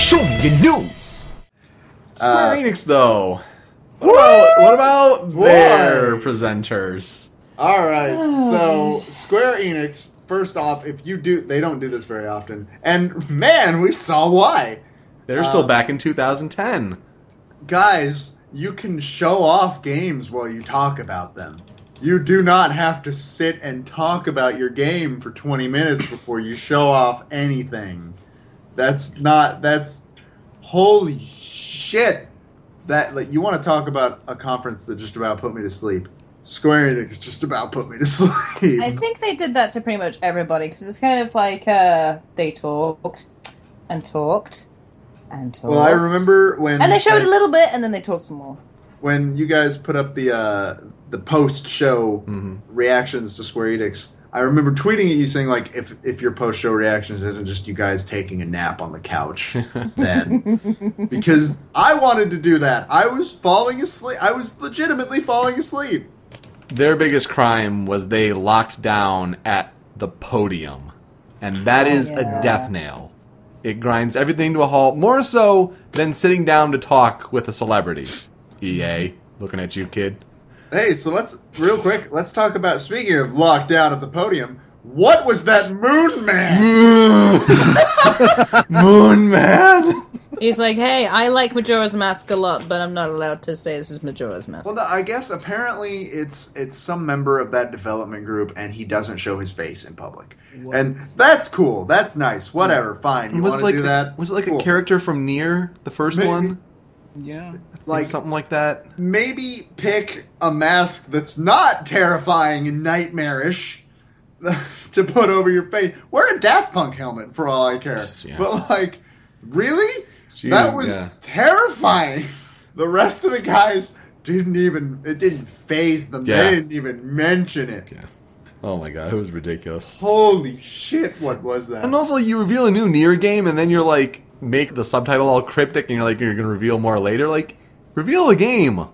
Show me your news. Square Enix, though. What about their presenters? All right, so Square Enix. First off, they don't do this very often, and man, we saw why. They're still back in 2010. Guys, you can show off games while you talk about them. You do not have to sit and talk about your game for 20 minutes before you show off anything. That's holy shit. You want to talk about a conference that just about put me to sleep. Square Enix just about put me to sleep. I think they did that to pretty much everybody, because it's kind of like they talked and talked and talked. Well, I remember when... And they showed a little bit, and then they talked some more. When you guys put up the post-show reactions to Square Enix, I remember tweeting at you saying, like, if your post-show reactions isn't just you guys taking a nap on the couch, then... Because I wanted to do that. I was falling asleep. I was legitimately falling asleep. Their biggest crime was they locked down at the podium. And that is a death nail. It grinds everything to a halt, more so than sitting down to talk with a celebrity. EA, looking at you, kid. Hey, so real quick, let's talk about, speaking of locked down at the podium, what was that MoonMan? MoonMan? He's like, hey, I like Majora's Mask a lot, but I'm not allowed to say this is Majora's Mask. Well, I guess apparently it's some member of that development group, and he doesn't show his face in public. What? And that's cool. That's nice. Whatever. Fine. You want to do that? Was it like cool. a character from Nier, the first one? Yeah. Like something like that? Maybe pick a mask that's not terrifying and nightmarish to put over your face. Wear a Daft Punk helmet for all I care. Yeah. But like, really? Jeez, that was terrifying. The rest of the guys it didn't faze them. Yeah. They didn't even mention it. Yeah. Oh my god, it was ridiculous. Holy shit, what was that? And also, you reveal a new Nier game, and then you're like, make the subtitle all cryptic, and you're going to reveal more later. Like, reveal the game.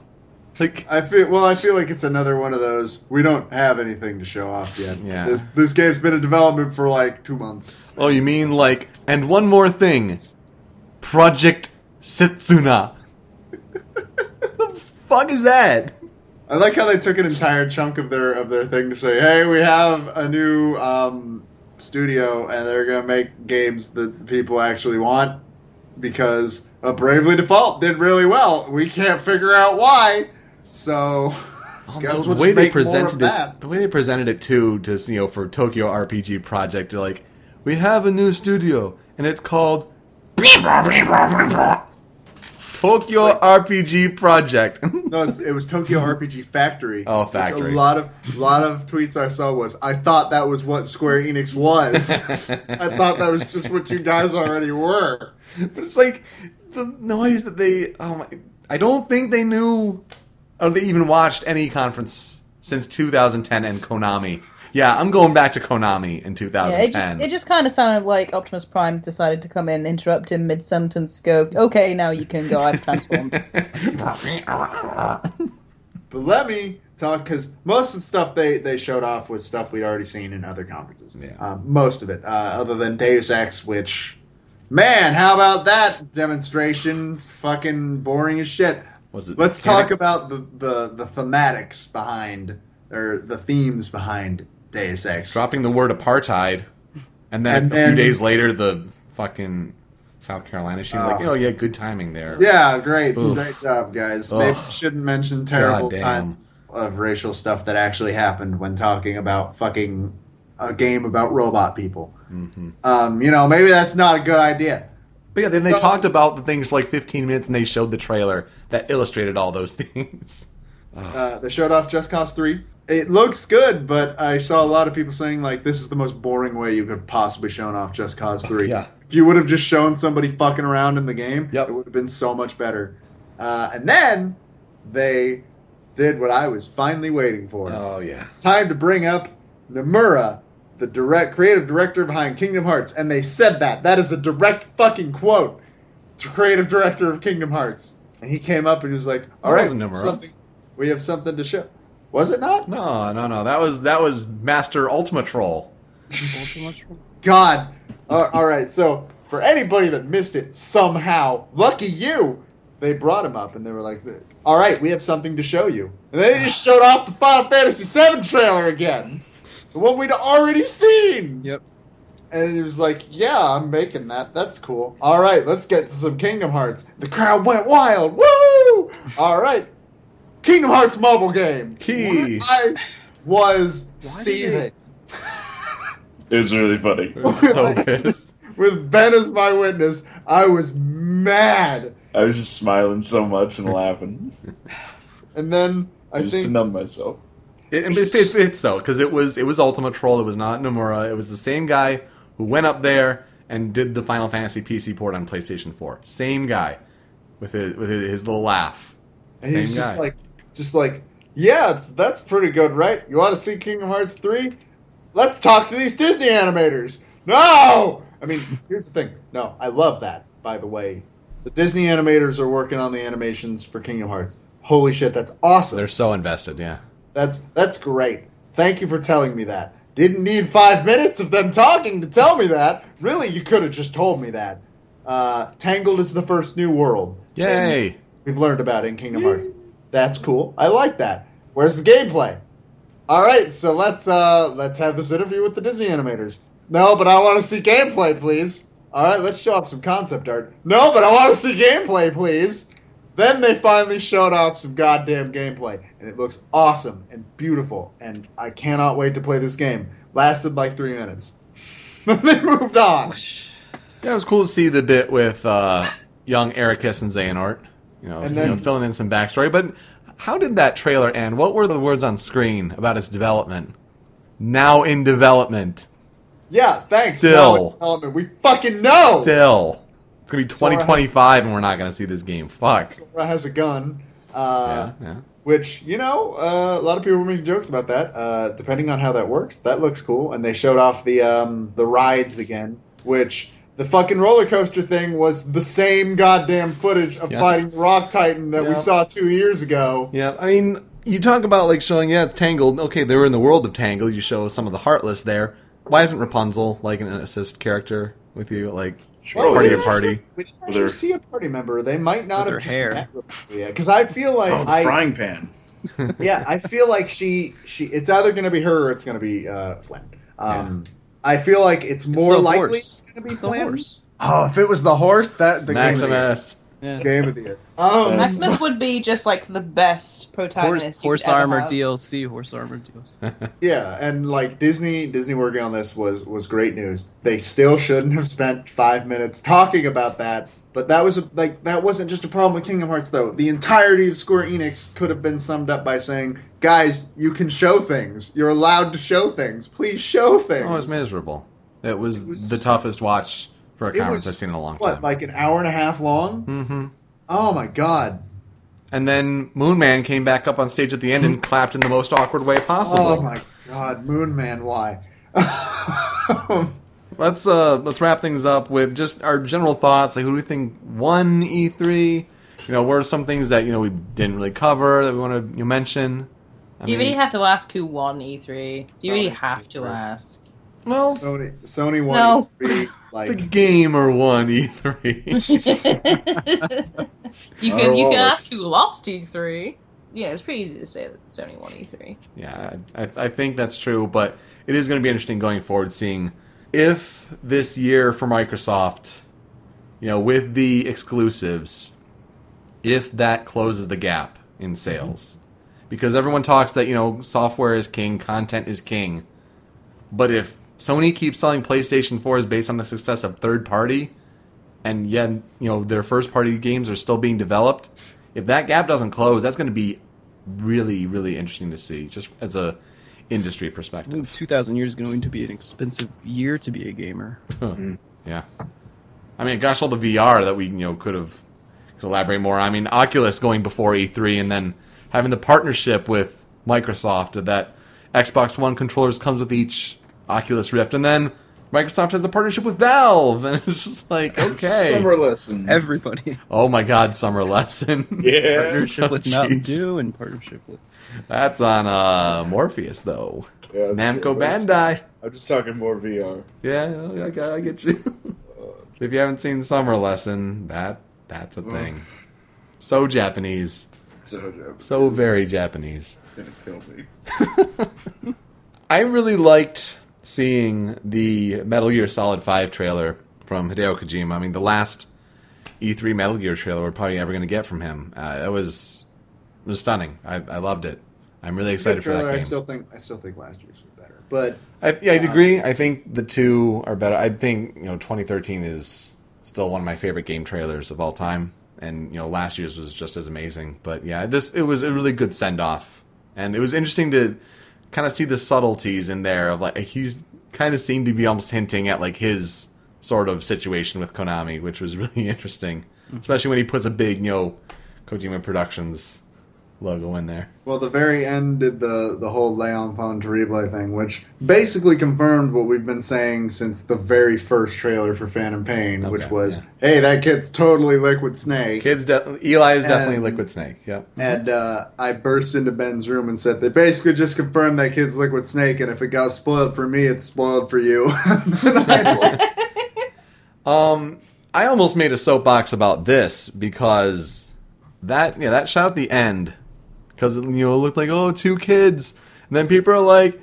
Like, I feel like it's another one of those. We don't have anything to show off yet. Yeah. This game's been in development for like 2 months. Oh, you mean like? And one more thing, Project Setsuna. The fuck is that? I like how they took an entire chunk of their thing to say, "Hey, we have a new studio, and they're gonna make games that people actually want because Bravely Default did really well. We can't figure out why." So, guess we'll just make more of that. The way they presented it too, just for Tokyo RPG Project, they're like, "We have a new studio, and it's called Tokyo RPG Project." No, it was Tokyo RPG Factory. Oh, Factory. A lot of tweets I saw was, I thought that was what Square Enix was. I thought that was just what you guys already were. But it's like the noise that they. I don't think they knew, or they even watched any conference since 2010 and Konami. Yeah, I'm going back to Konami in 2010. Yeah, it just kind of sounded like Optimus Prime decided to come in, interrupt him mid-sentence, go, okay, now you can go, I've transformed. But let me talk, because most of the stuff they showed off was stuff we'd already seen in other conferences. Yeah. Most of it, other than Deus Ex, which, man, how about that demonstration? Fucking boring as shit. Let's talk about the thematics behind, or the themes behind Deus Ex. Dropping the word apartheid, and then a few days later, the fucking South Carolina shooting. Like, oh yeah, good timing there. Yeah, great. Oof. Great job, guys. Maybe we shouldn't mention terrible kinds of racial stuff that actually happened when talking about fucking a game about robot people. Mm-hmm. Maybe that's not a good idea. But yeah, then they talked about the things for like 15 minutes, and they showed the trailer that illustrated all those things. They showed off Just Cause 3. It looks good, but I saw a lot of people saying, like, this is the most boring way you could have possibly shown off Just Cause 3. Yeah. If you would have just shown somebody fucking around in the game, Yep. it would have been so much better. And then they did what I was finally waiting for. Oh, yeah. Time to bring up Nomura, the creative director behind Kingdom Hearts. And they said that. That is a direct fucking quote to creative director of Kingdom Hearts. And he came up and he was like, all right, we have something to show. Was it not? No. That was Master Ultima Troll. God. All right. So for anybody that missed it somehow, lucky you, they brought him up and they were like, all right, we have something to show you. And then they just showed off the Final Fantasy VII trailer again. The one we'd already seen. Yep. And he was like, yeah, I'm making that. That's cool. All right, let's get to some Kingdom Hearts. The crowd went wild. Woo! All right. Kingdom Hearts mobile game. Key. I was seething. It was really funny. So pissed. With Ben as my witness, I was mad. I was just smiling so much and laughing. And then Just to numb myself. It fits though, because it was Ultima Troll. It was not Nomura. It was the same guy who went up there and did the Final Fantasy PC port on PlayStation 4. Same guy with his little laugh. And he was just like, yeah, that's pretty good, right? You want to see Kingdom Hearts 3? Let's talk to these Disney animators. No! I mean, here's the thing. No, I love that, by the way. The Disney animators are working on the animations for Kingdom Hearts. Holy shit, that's awesome. They're so invested, yeah. That's great. Thank you for telling me that. Didn't need 5 minutes of them talking to tell me that. Really, you could have just told me that. Tangled is the first new world. Yay! We've learned about it in Kingdom Hearts. That's cool. I like that. Where's the gameplay? All right, so let's have this interview with the Disney animators. No, but I want to see gameplay, please. All right, let's show off some concept art. No, but I want to see gameplay, please. Then they finally showed off some goddamn gameplay, and it looks awesome and beautiful, and I cannot wait to play this game. Lasted like 3 minutes. Then they moved on. Yeah, it was cool to see the bit with young Ericus and Xehanort. Filling in some backstory. But how did that trailer end? What were the words on screen about its development? Now in development. Yeah, thanks. Still. Now in development. We fucking know! Still. It's going to be 2025 and we're not going to see this game. Fuck. Sora has a gun. Yeah. Which, a lot of people were making jokes about that. Depending on how that works, that looks cool. And they showed off the rides again, which... The fucking roller coaster thing was the same goddamn footage of fighting Rock Titan that we saw 2 years ago. Yeah, I mean, you talk about showing, it's Tangled. Okay, they were in the world of Tangled. You show some of the Heartless there. Why isn't Rapunzel an assist character with you? Part of your party. We didn't actually see a party member. They might not have her hair. Met Rapunzel yet. Because I feel like the frying pan. Yeah, I feel like she it's either going to be her or it's going to be Flynn. I feel like it's more likely it's going to be Flynn. Horse. Oh, if it was the horse, that's the game of the year. Game of the year. Maximus would be just the best protagonist. Horse armor DLC. Horse armor DLC. Yeah, and Disney working on this was great news. They still shouldn't have spent 5 minutes talking about that. But that was that wasn't just a problem with Kingdom Hearts though. The entirety of Square Enix could have been summed up by saying, "Guys, you can show things. You're allowed to show things. Please show things." Oh, it was miserable. It was the toughest watch for a conference I've seen in a long time. What, an hour and a half long? Mm-hmm. Oh my god. And then MoonMan came back up on stage at the end and clapped in the most awkward way possible. Oh my god, MoonMan, why? Let's wrap things up with just our general thoughts. Who do we think won E3? What are some things that we didn't really cover that we want to mention? Do you really have to ask who won E3? Do you really have to ask? Well, Sony won E3. The gamer won E3. you can ask who lost E3. Yeah, it's pretty easy to say that Sony won E3. Yeah, I think that's true, but it is going to be interesting going forward, seeing if this year for Microsoft, with the exclusives, if that closes the gap in sales. Because everyone talks that, software is king, content is king. But if Sony keeps selling PlayStation 4s based on the success of third party, and yet, their first party games are still being developed, if that gap doesn't close, that's going to be really, really interesting to see, just as a industry perspective. 2000 years is going to be an expensive year to be a gamer. Yeah. I mean, gosh, all the VR that we could elaborate more. I mean, Oculus going before E3 and then having the partnership with Microsoft that Xbox One controllers comes with each Oculus Rift, and then Microsoft has a partnership with Valve, and it's just okay. Summer Lesson. Everybody. Oh my god, Summer Lesson. Yeah. Partnership with Mountain Dew and partnership with... That's on Morpheus, though. Yeah, Namco Bandai. I'm just talking more VR. Yeah, I get you. If you haven't seen Summer Lesson, that's a thing. So Japanese. So very Japanese. It's gonna kill me. I really liked seeing the Metal Gear Solid 5 trailer from Hideo Kojima. I mean, the last E3 Metal Gear trailer we're probably ever going to get from him. It was stunning. I loved it. I'm really excited for that game. I still think last year's was better, but I'd agree. I think the two are better. I think 2013 is still one of my favorite game trailers of all time, and last year's was just as amazing. But yeah, it was a really good send off, and it was interesting to kind of see the subtleties in there of like he's kind of seemed to be almost hinting at like his sort of situation with Konami, which was really interesting, especially when he puts a big Kojima Productions logo in there. Well, the very end did the whole L'Enfant Terrible thing, which basically confirmed what we've been saying since the very first trailer for Phantom Pain, which was, hey, that kid's totally Liquid Snake. Eli is definitely Liquid Snake, yep. And I burst into Ben's room and said, they basically just confirmed that kid's Liquid Snake, and if it got spoiled for me, it's spoiled for you. I almost made a soapbox about this because that shot at the end, because it looked like, oh, two kids, and then people are like,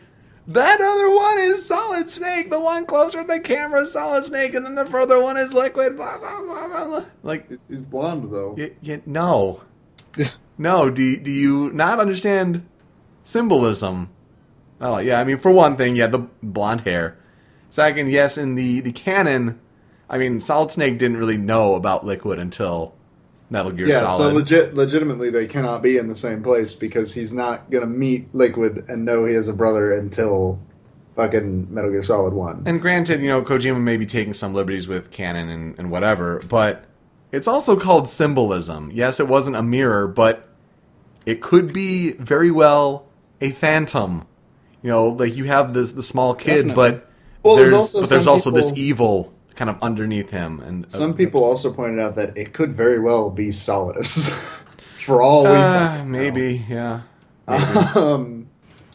that other one is Solid Snake, the one closer to the camera is Solid Snake, and then the further one is Liquid, blah, blah, blah, blah, blah. Like, he's blonde, though. No. No, do you not understand symbolism? Oh, yeah, I mean, for one thing, the blonde hair. Second, yes, in the canon, I mean, Solid Snake didn't really know about Liquid until Metal Gear Solid. So legitimately they cannot be in the same place because he's not going to meet Liquid and know he has a brother until fucking Metal Gear Solid 1. And granted, Kojima may be taking some liberties with canon and whatever, but it's also called symbolism. Yes, it wasn't a mirror, but it could be very well a phantom. Like you have the small kid, Definitely. but there's also this evil kind of underneath him. And some people also pointed out that it could very well be Solidus. For all we fucking know. Maybe, yeah. Maybe.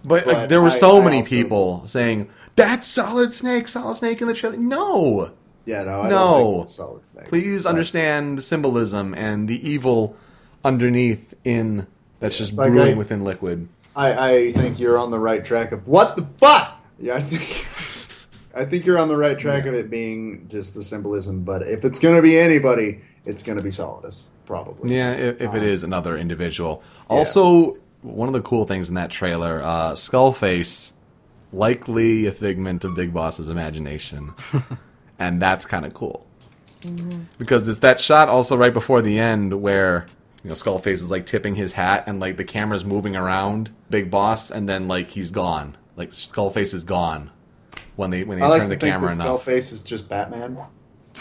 But there were so many people saying, that's Solid Snake in the trailer. No! Yeah, no, I don't think it's Solid Snake. Please understand symbolism and the evil underneath that's just brewing within Liquid. I think you're on the right track of what the fuck? Yeah, I think you're on the right track of it being just the symbolism, but if it's going to be anybody, it's going to be Solidus, probably. Yeah, if it is another individual. Yeah. Also, one of the cool things in that trailer, Skullface, likely a figment of Big Boss's imagination. And that's kind of cool. Mm-hmm. Because it's that shot also right before the end where Skullface is like tipping his hat and like the camera's moving around Big Boss and then like he's gone. Like Skullface is gone. When they turn the camera enough. Skullface is just Batman.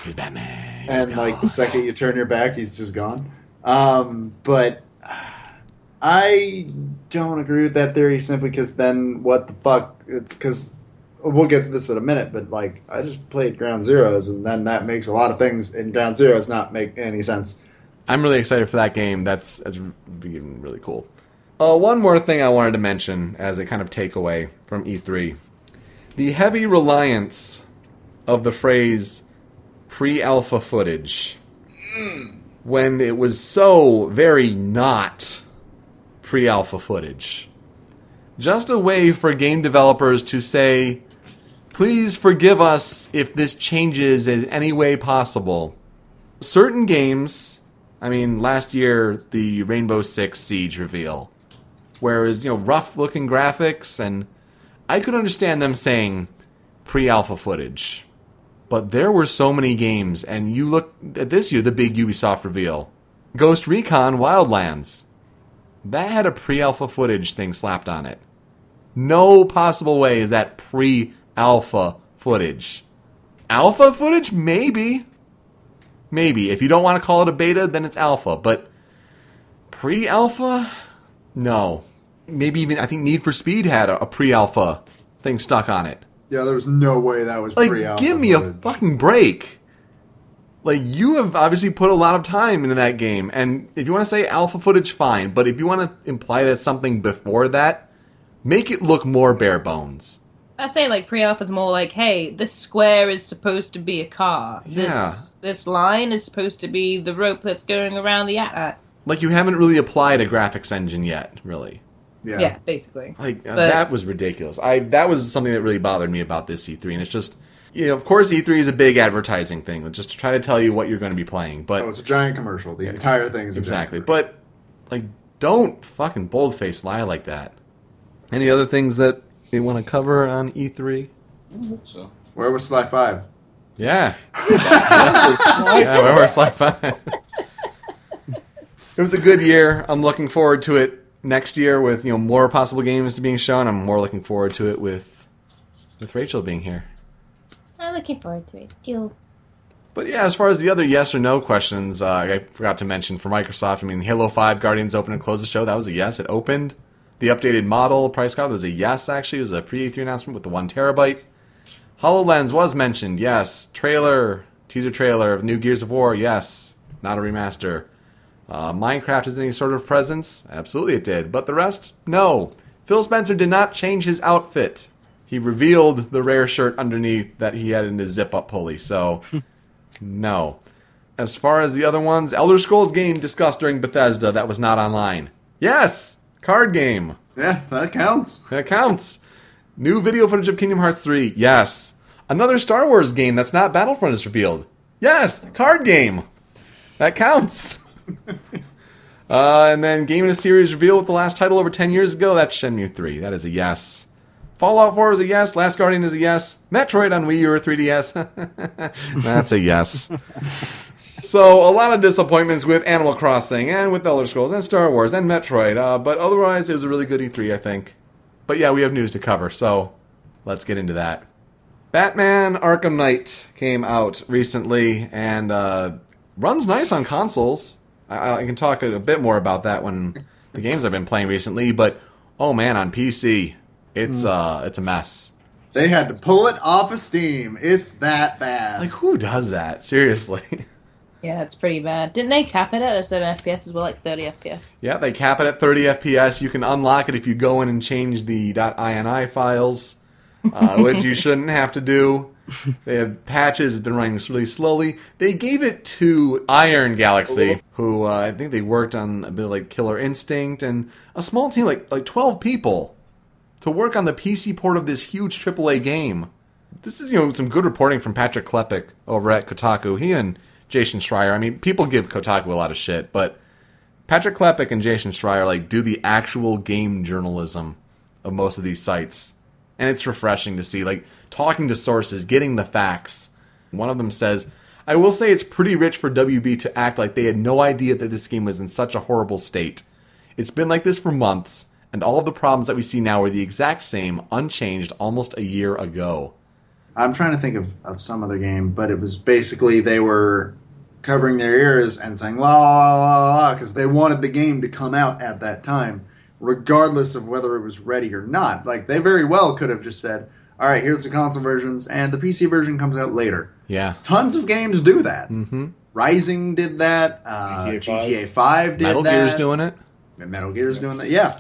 He's Batman. And like the second you turn your back, he's just gone. But I don't agree with that theory simply because then what the fuck? It's because we'll get to this in a minute. But like I just played Ground Zeroes, and then that makes a lot of things in Ground Zeroes not make any sense. I'm really excited for that game. That's really cool. One more thing I wanted to mention as a kind of takeaway from E3. The heavy reliance of the phrase pre-alpha footage when it was so very not pre-alpha footage. Just a way for game developers to say, please forgive us if this changes in any way possible. Certain games, I mean, last year, the Rainbow Six Siege reveal, where it was, rough-looking graphics and I could understand them saying pre-alpha footage, but there were so many games, and you look at this year, the big Ubisoft reveal, Ghost Recon Wildlands, that had a pre-alpha footage thing slapped on it. No possible way is that pre-alpha footage. Alpha footage? Maybe. If you don't want to call it a beta, then it's alpha, but pre-alpha? No. Maybe even, I think Need for Speed had a pre-alpha thing stuck on it. Yeah, there was no way that was pre-alpha. Give me a fucking break. Like, you have obviously put a lot of time into that game, and if you want to say alpha footage, fine, but if you want to imply that something before that, make it look more bare bones. I'd say like pre-alpha is more like, hey, this square is supposed to be a car. Yeah. This line is supposed to be the rope that's going around the at. Like, you haven't really applied a graphics engine yet, really. Yeah, basically. Like, that was ridiculous. That was something that really bothered me about this E3, and it's just, of course E3 is a big advertising thing, just to try to tell you what you're going to be playing, but... Oh, it's a giant commercial. The entire thing is a exactly, giant commercial. but, like, don't fucking bold-faced lie like that. Any other things that you want to cover on E3? So. Where was Sly 5? Yeah. Yeah, where was Sly 5? It was a good year. I'm looking forward to it next year with more possible games being shown. I'm more looking forward to it with Rachel being here. I'm looking forward to it too. But yeah, as far as the other yes or no questions, I forgot to mention for Microsoft. I mean, Halo 5 Guardians opened and closed the show. That was a yes. It opened. The updated model price card was a yes. Actually, it was a pre-E3 announcement with the 1 terabyte. HoloLens was mentioned. Yes. Teaser trailer of new Gears of War. Yes. Not a remaster. Minecraft has any sort of presence? Absolutely it did. But the rest? No. Phil Spencer did not change his outfit. He revealed the rare shirt underneath that he had in his zip-up pulley. So, no. As far as the other ones, Elder Scrolls game discussed during Bethesda that was not online. Yes! Card game. Yeah, that counts. That counts. New video footage of Kingdom Hearts 3. Yes. Another Star Wars game that's not Battlefront is revealed. Yes! Card game. That counts. And then Game in a Series revealed with the last title over 10 years ago. That's Shenmue 3. That is a yes. Fallout 4 is a yes. Last Guardian is a yes. Metroid on Wii U or 3DS. That's a yes. So, a lot of disappointments with Animal Crossing and with Elder Scrolls and Star Wars and Metroid. But otherwise, it was a really good E3, I think. But yeah, we have news to cover, so let's get into that. Batman Arkham Knight came out recently and runs nice on consoles. I can talk a bit more about that when the games I've been playing recently, but oh man, on PC, it's a mess. They had to pull it off of Steam. It's that bad. Like, who does that? Seriously. Yeah, it's pretty bad. Didn't they cap it at a certain FPS as well, like 30 FPS? Yeah, they cap it at 30 FPS. You can unlock it if you go in and change the .ini files, which you shouldn't have to do. They have patches. It's been running really slowly. They gave it to Iron Galaxy, who I think they worked on a bit of like Killer Instinct, and a small team, like 12 people, to work on the PC port of this huge AAA game. This is some good reporting from Patrick Klepek over at Kotaku. He and Jason Schreier. I mean, people give Kotaku a lot of shit, but Patrick Klepek and Jason Schreier do the actual game journalism of most of these sites. And it's refreshing to see, talking to sources, getting the facts. One of them says, I will say it's pretty rich for WB to act like they had no idea that this game was in such a horrible state. It's been like this for months, and all of the problems that we see now are the exact same, unchanged, almost a year ago. I'm trying to think of some other game, but it was basically they were covering their ears and saying la la la la because they wanted the game to come out at that time, regardless of whether it was ready or not. They very well could have just said, all right, here's the console versions, and the PC version comes out later. Yeah. Tons of games do that. Mm-hmm. Rising did that. GTA 5 did that. Metal Gear's doing it. Metal Gear's doing that. Yeah.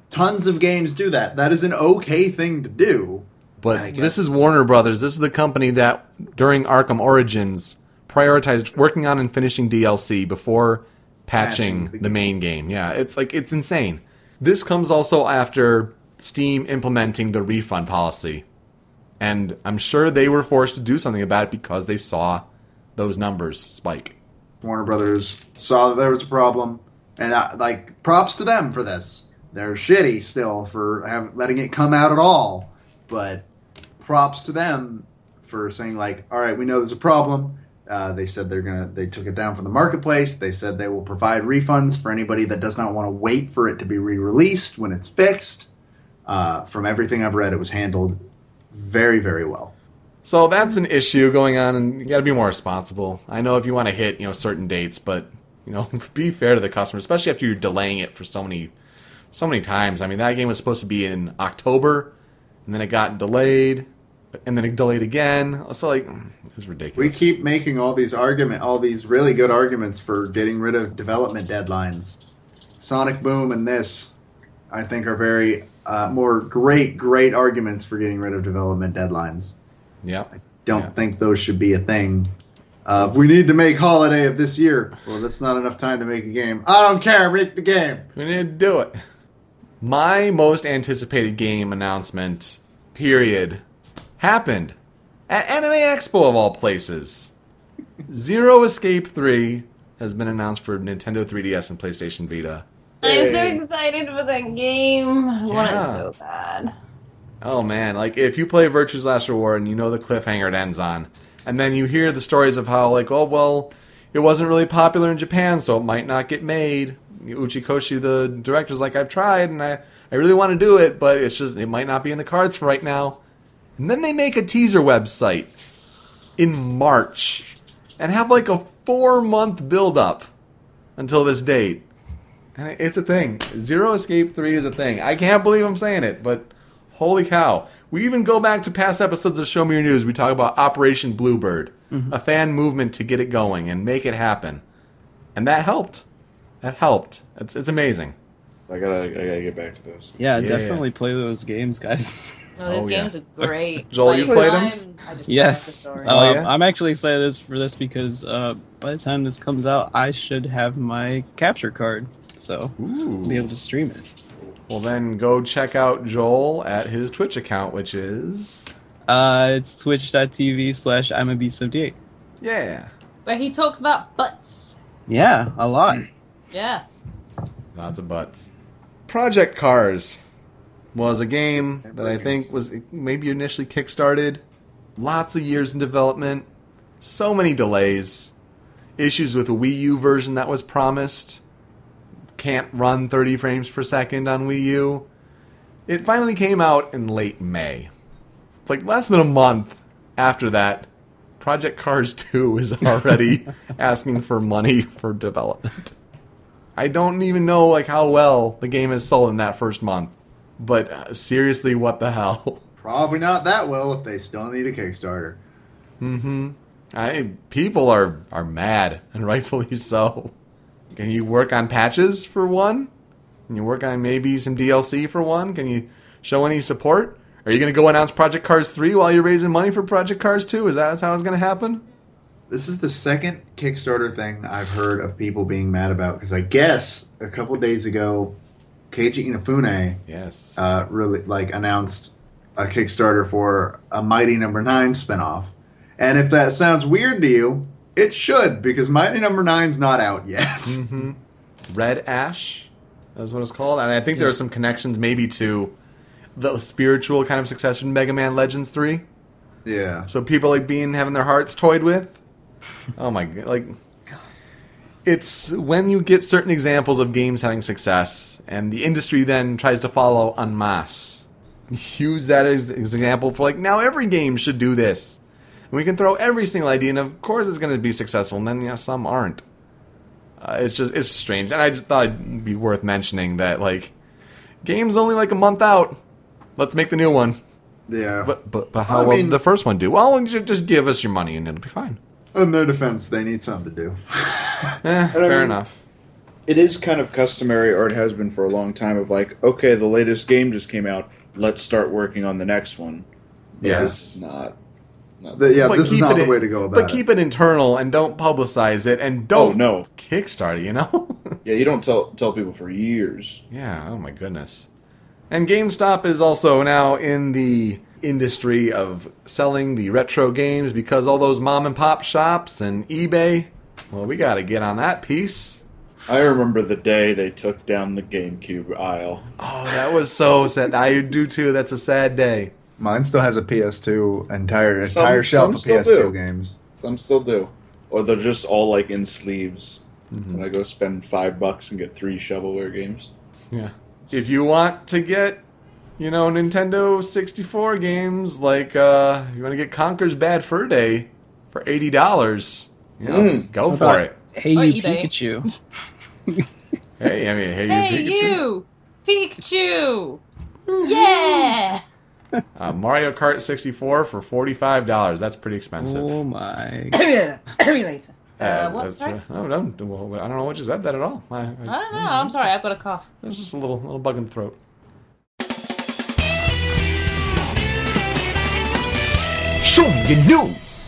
Tons of games do that. That is an okay thing to do. But this is Warner Brothers. This is the company that, during Arkham Origins, prioritized working on and finishing DLC before patching the main game. Yeah, it's insane. This comes also after Steam implementing the refund policy. And I'm sure they were forced to do something about it because they saw those numbers spike. Warner Brothers saw that there was a problem, and props to them for this. They're shitty still for letting it come out at all, but props to them for saying all right, we know there's a problem. They said they took it down from the marketplace. They said they will provide refunds for anybody that does not want to wait for it to be re-released when it's fixed. From everything I've read, it was handled very, very well. So that's an issue going on, and you got to be more responsible. I know if you want to hit certain dates, but be fair to the customer, especially after you're delaying it for so many times. I mean, that game was supposed to be in October, and then it got delayed, and then it delayed again. So it was ridiculous. We keep making all these really good arguments for getting rid of development deadlines. Sonic Boom and this, I think, are very more great arguments for getting rid of development deadlines. Yep. Don't think those should be a thing. If we need to make holiday of this year, well, that's not enough time to make a game. I don't care, make the game. We need to do it. My most anticipated game announcement, period, happened at Anime Expo of all places. Zero Escape 3 has been announced for Nintendo 3DS and PlayStation Vita. I'm so excited for that game. I want it so bad. Oh man, like if you play Virtue's Last Reward and you know the cliffhanger it ends on, and then you hear the stories of how like, oh well, it wasn't really popular in Japan, so it might not get made. Uchikoshi, the director's like, I've tried and I really want to do it, but it might not be in the cards for right now. And then they make a teaser website in March and have like a 4-month build-up until this date. And it's a thing. Zero Escape 3 is a thing. I can't believe I'm saying it, but holy cow. We even go back to past episodes of Show Me Your News. We talk about Operation Bluebird, a fan movement to get it going and make it happen. And that helped. That helped. It's amazing. I gotta get back to those. Yeah, definitely play those games, guys. No, those games are great. Joel, you played them? I just Yes. the story. I'm actually excited for this because by the time this comes out, I should have my capture card. So I'll be able to stream it. Well, then go check out Joel at his Twitch account, which is... It's twitch.tv/I'mAbeast78. Yeah. Where he talks about butts. Yeah, a lot. Yeah. Lots of butts. Project Cars was a game that I think was maybe initially kickstarted. Lots of years in development. So many delays. Issues with a Wii U version that was promised. Can't run 30 frames per second on Wii U. It finally came out in late May. Like less than a month after that, Project Cars 2 is already asking for money for development. I don't even know like how well the game has sold in that first month. But seriously, what the hell? Probably not that well if they still need a Kickstarter. People are mad, and rightfully so. Can you work on patches for one? Can you work on maybe some DLC for one? Can you show any support? Are you going to go announce Project Cars 3 while you're raising money for Project Cars 2? Is that how it's going to happen? This is the second Kickstarter thing I've heard of people being mad about, because I guess a couple days ago, Keiji Inafune really announced a Kickstarter for a Mighty Number 9 spinoff. And if that sounds weird to you, it should, because Mighty Number 9's not out yet. Red Ash, that's what it's called. And I think there are some connections maybe to the spiritual kind of succession, Mega Man Legends 3. Yeah. So people having their hearts toyed with. Oh my god, it's when you get certain examples of games having success, and the industry then tries to follow en masse. Use that as an example for now every game should do this. And we can throw every single idea, and of course it's going to be successful, and then some aren't. It's strange, and I just thought it'd be worth mentioning that game's only a month out. Let's make the new one. Yeah. But how will the first one do? Well, just give us your money and it'll be fine. In their defense, they need something to do. Fair enough. It is kind of customary, or it has been for a long time, of okay, the latest game just came out, let's start working on the next one. Yes. Not this is not the way to go about it. But keep it internal and don't publicize it and don't Kickstarter, Yeah, you don't tell people for years. Yeah, oh my goodness. And GameStop is also now in the industry of selling the retro games because all those mom and pop shops and eBay, well, we got to get on that piece. I remember the day they took down the GameCube aisle. Oh, that was so sad. I do too. That's a sad day. Mine still has a PS2, entire shelf of PS2 games. Some still do. Or they're just all in sleeves. And I go spend $5 and get 3 shovelware games. Yeah. If you want to get, Nintendo 64 games, you want to get Conker's Bad Fur Day for $80, go for it. Hey, you Pikachu. Hey, you Pikachu. Yeah. Mario Kart 64 for $45. That's pretty expensive. Oh my. Later. What? Sorry? I don't know what you said that at all. I don't know. I'm sorry. I've got a cough. There's just a little bug in the throat. Show me your news.